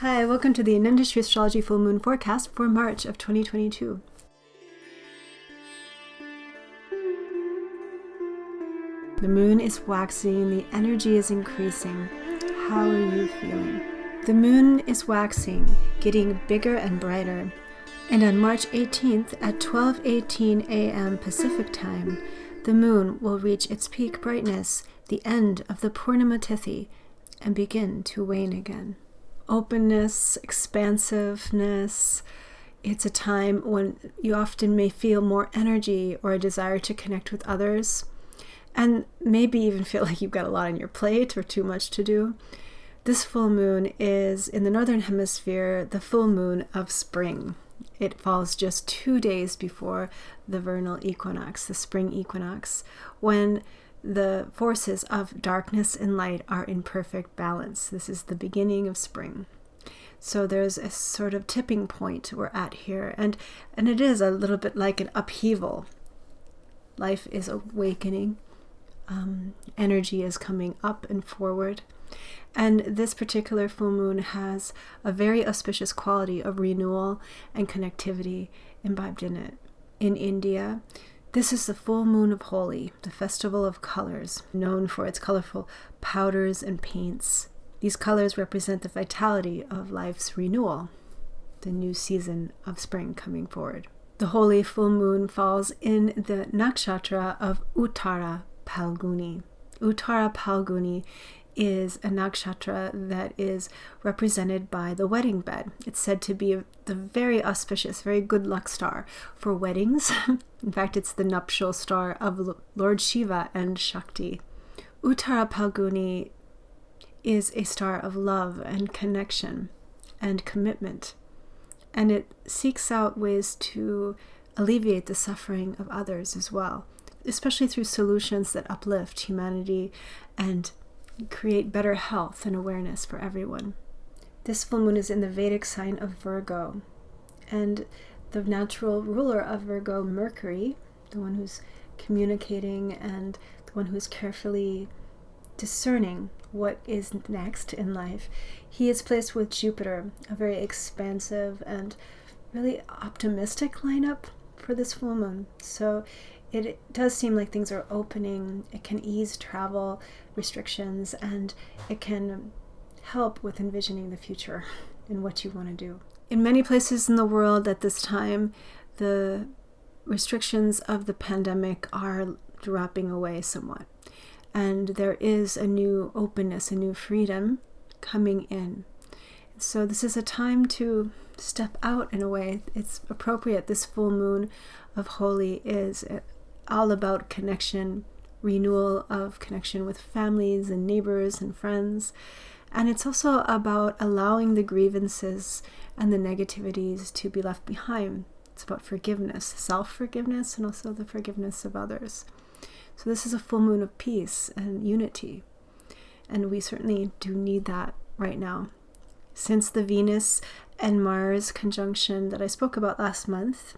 Hi, welcome to the Industry Astrology Full Moon Forecast for March of 2022. The moon is waxing, the energy is increasing. How are you feeling? The moon is waxing, getting bigger and brighter. And on March 18th at 12:18 a.m. Pacific time, the moon will reach its peak brightness, the end of the Purnima Tithi, and begin to wane again. Openness, expansiveness. It's a time when you often may feel more energy or a desire to connect with others, and maybe even feel like you've got a lot on your plate or too much to do. This full moon is, in the northern hemisphere, the full moon of spring. It falls just 2 days before the vernal equinox, the spring equinox, when the forces of darkness and light are in perfect balance. This is the beginning of spring. So there's a sort of tipping point we're at here. And it is a little bit like an upheaval. Life is awakening. Energy is coming up and forward. And this particular full moon has a very auspicious quality of renewal and connectivity imbibed in it. In India, this is the full moon of Holi, the festival of colors, known for its colorful powders and paints. These colors represent the vitality of life's renewal, the new season of spring coming forward. The Holi full moon falls in the nakshatra of Uttara Phalguni. Uttara Phalguni is a nakshatra that is represented by the wedding bed. It's said to be the very auspicious, very good luck star for weddings. In fact, it's the nuptial star of Lord Shiva and Shakti. Uttara Phalguni is a star of love and connection and commitment, and it seeks out ways to alleviate the suffering of others as well, especially through solutions that uplift humanity and create better health and awareness for everyone. This full moon is in the Vedic sign of Virgo, and the natural ruler of Virgo, Mercury, the one who's communicating and the one who's carefully discerning what is next in life, he is placed with Jupiter, a very expansive and really optimistic lineup for this full moon. So it does seem like things are opening. It can ease travel restrictions, and it can help with envisioning the future and what you want to do. In many places in the world at this time, the restrictions of the pandemic are dropping away somewhat. And there is a new openness, a new freedom coming in. So this is a time to step out in a way. It's appropriate. This full moon of Holi is all about connection, renewal of connection with families and neighbors and friends. And it's also about allowing the grievances and the negativities to be left behind. It's about forgiveness, self-forgiveness, and also the forgiveness of others. So this is a full moon of peace and unity. And we certainly do need that right now. Since the Venus and Mars conjunction that I spoke about last month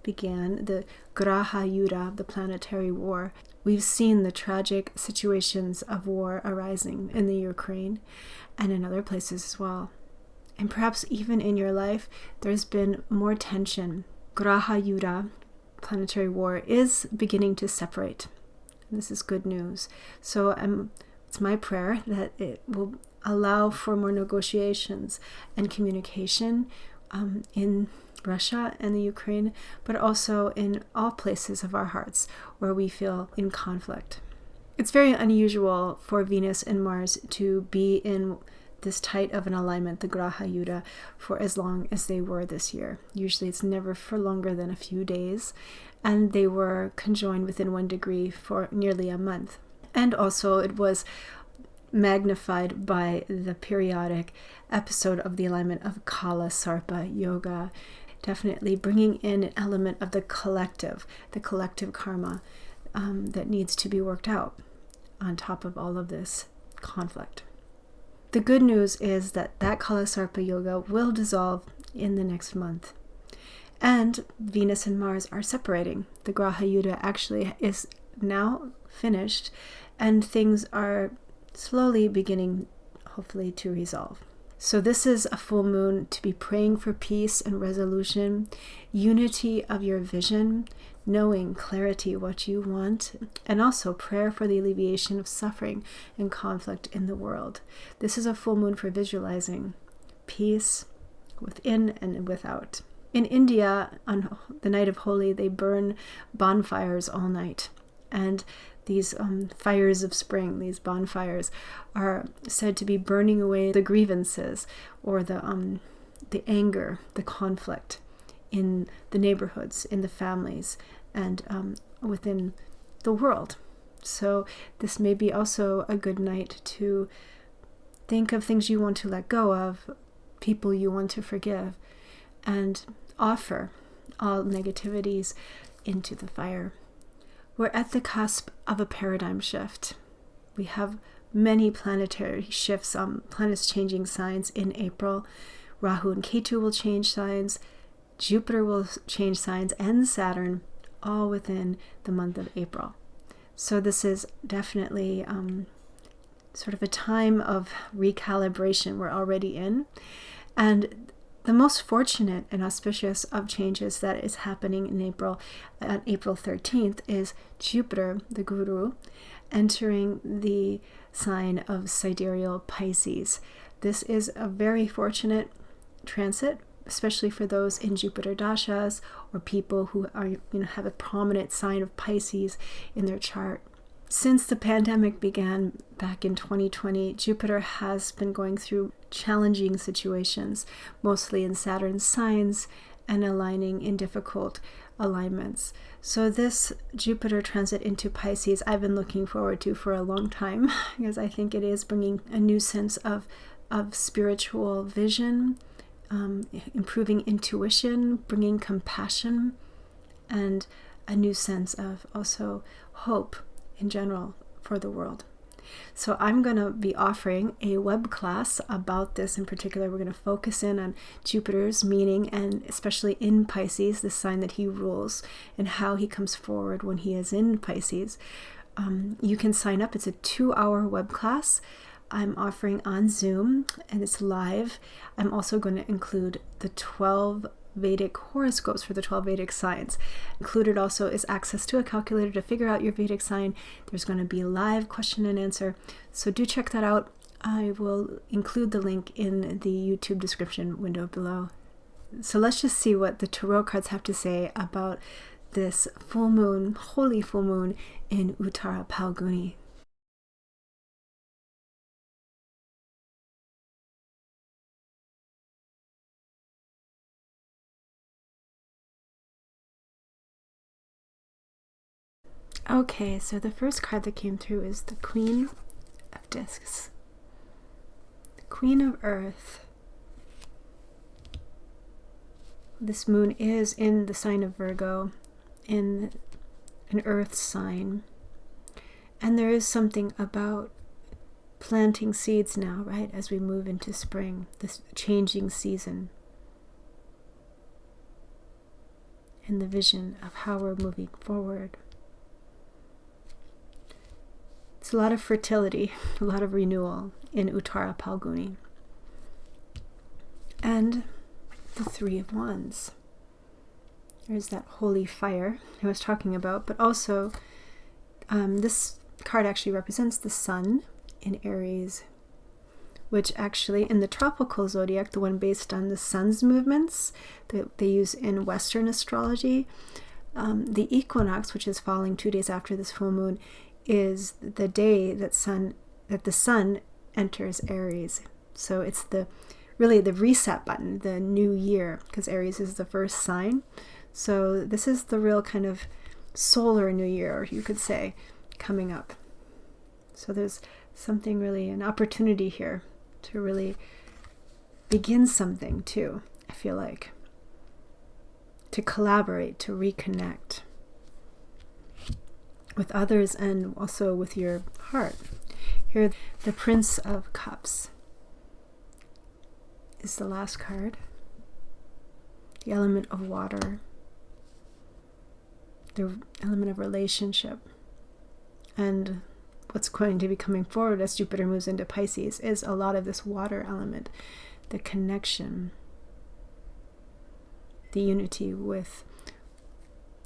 began, the Graha Yuddha, the planetary war, we've seen the tragic situations of war arising in the Ukraine and in other places as well. And perhaps even in your life, there's been more tension. Graha Yuddha, planetary war, is beginning to separate. And this is good news. So it's my prayer that it will allow for more negotiations and communication in Russia and the Ukraine, but also in all places of our hearts where we feel in conflict. It's very unusual for Venus and Mars to be in this tight of an alignment, the Graha Yuddha, for as long as they were this year. Usually it's never for longer than a few days, and they were conjoined within 1 degree for nearly a month. And also it was magnified by the periodic episode of the alignment of Kala Sarpa Yoga, definitely bringing in an element of the collective karma that needs to be worked out on top of all of this conflict. The good news is that Kala Sarpa Yoga will dissolve in the next month. And Venus and Mars are separating. The Graha Yuddha actually is now finished, and things are slowly beginning, hopefully, to resolve. So this is a full moon to be praying for peace and resolution, unity of your vision, knowing clarity what you want, and also prayer for the alleviation of suffering and conflict in the world. This is a full moon for visualizing peace within and without. In India, on the night of Holi, they burn bonfires all night. And these fires of spring, these bonfires, are said to be burning away the grievances or the anger, the conflict in the neighborhoods, in the families, and within the world. So this may be also a good night to think of things you want to let go of, people you want to forgive, and offer all negativities into the fire. We're at the cusp of a paradigm shift. We have many planetary shifts, planets changing signs in April. Rahu and Ketu will change signs, Jupiter will change signs, and Saturn, all within the month of April. So this is definitely sort of a time of recalibration we're already in. And the most fortunate and auspicious of changes that is happening in April, on April 13th, is Jupiter, the Guru, entering the sign of sidereal Pisces. This is a very fortunate transit, especially for those in Jupiter dashas or people who are, have a prominent sign of Pisces in their chart. Since the pandemic began back in 2020, Jupiter has been going through challenging situations, mostly in Saturn's signs and aligning in difficult alignments. So this Jupiter transit into Pisces, I've been looking forward to for a long time, because I think it is bringing a new sense of spiritual vision, improving intuition, bringing compassion, and a new sense of also hope in general for the world. So I'm going to be offering a web class about this in particular. We're going to focus in on Jupiter's meaning, and especially in Pisces, the sign that he rules, and how he comes forward when he is in Pisces. You can sign up. It's a 2-hour web class. I'm offering on Zoom, and it's live. I'm also going to include the 12 Vedic horoscopes for the 12 Vedic signs. Included also is access to a calculator to figure out your Vedic sign. There's going to be a live question and answer. So do check that out. I will include the link in the YouTube description window below. So let's just see what the tarot cards have to say about this full moon, holy full moon in Uttara Phalguni. Okay, so the first card that came through is the Queen of Discs. The Queen of Earth. This moon is in the sign of Virgo, in an earth sign. And there is something about planting seeds now, right, as we move into spring, this changing season. And the vision of how we're moving forward. It's a lot of fertility, a lot of renewal in Uttara Phalguni. And the Three of Wands. There's that holy fire I was talking about, but also this card actually represents the sun in Aries, which actually in the tropical zodiac, the one based on the sun's movements that they use in Western astrology, the equinox, which is falling 2 days after this full moon, is the day that the sun enters Aries. So it's really the reset button, the new year, because Aries is the first sign. So this is the real kind of solar new year, you could say, coming up. So there's something really, an opportunity here to really begin something too, I feel like. To collaborate, to reconnect with others and also with your heart. Here, the Prince of Cups is the last card. The element of water, the element of relationship, and what's going to be coming forward as Jupiter moves into Pisces is a lot of this water element, the connection, the unity with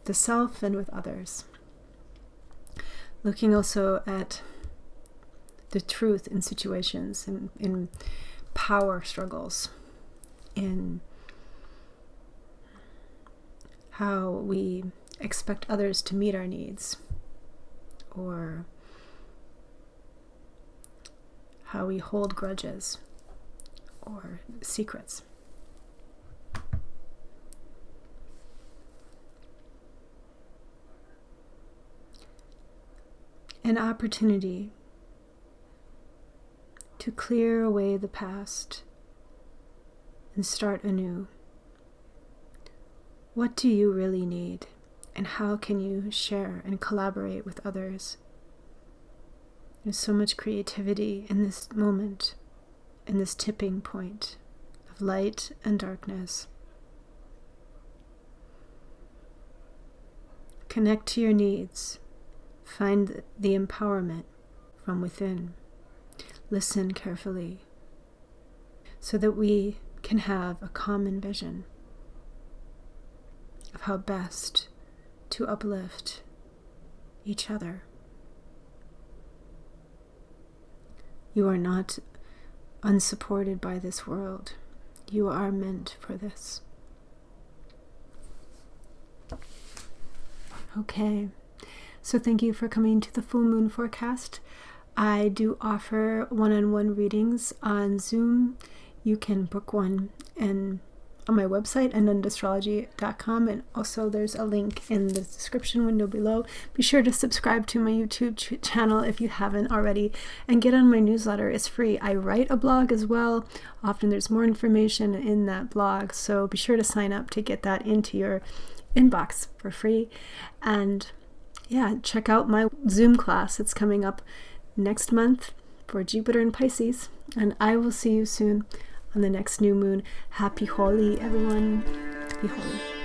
the self and with others. Looking also at the truth in situations, in power struggles, in how we expect others to meet our needs, or how we hold grudges or secrets. An opportunity to clear away the past and start anew. What do you really need, and how can you share and collaborate with others? There's so much creativity in this moment, in this tipping point of light and darkness. Connect to your needs. Find the empowerment from within. Listen carefully so that we can have a common vision of how best to uplift each other. You are not unsupported by this world. You are meant for this. Okay, so thank you for coming to the full moon forecast. I do offer one-on-one readings on Zoom. You can book one on my website, astrology.com, and also there's a link in the description window below. Be sure to subscribe to my YouTube channel if you haven't already, and get on my newsletter. It's free. I write a blog as well. Often there's more information in that blog, so be sure to sign up to get that into your inbox for free. And yeah, check out my Zoom class. It's coming up next month for Jupiter and Pisces, and I will see you soon on the next new moon. Happy Holi, everyone. Happy Holi.